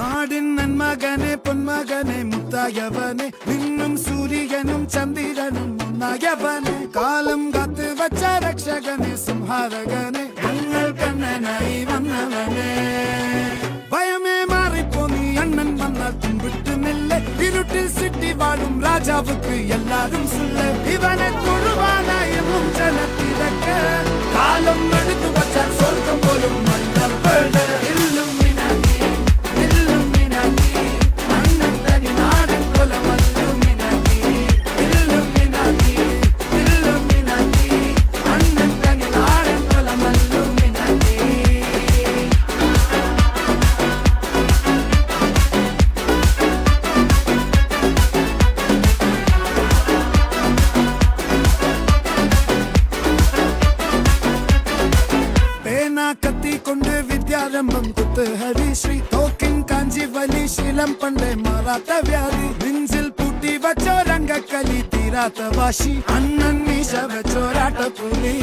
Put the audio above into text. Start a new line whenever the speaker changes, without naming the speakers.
നാടിൻ നന്മകനെ പൊന്മകനെ മുത്തായവനെ നിന്നും സൂര്യനും ചന്ദ്രനും ഒന്നായവനെ കാലം കാത്ത് വച്ച രക്ഷകനെ സംഹാരകനെ ഞങ്ങൾ കണ്ണനായി വന്നവനെ ഭയമേ മാറിപ്പോ നീ അണ്ണൻ വന്നാൽ തുമ്പിട്ടുന്നില്ല ഇരുട്ടിൽ സിറ്റി വാഴും രാജാവുക്ക് എല്ലാരും സുല്ല ഇവനെ തൊഴുവാനായും ജനത്തിരക്ക് കാലം എടുത്തു വച്ചാൽ സ്വർഗം പോലും കത്തിക്കൊണ്ട് വിദ്യാരംഭം കുത്ത് ഹരിശ്രീ തോക്കിൻ കാഞ്ചി വലി ശീലം പണ്ടേ മാറാത്ത വ്യാധി നെഞ്ചിൽ പൂട്ടി വച്ചോ രംഗക്കലി തീരാത്ത വാശി അണ്ണൻ മീശ വെച്ചോരാട്ട പുലി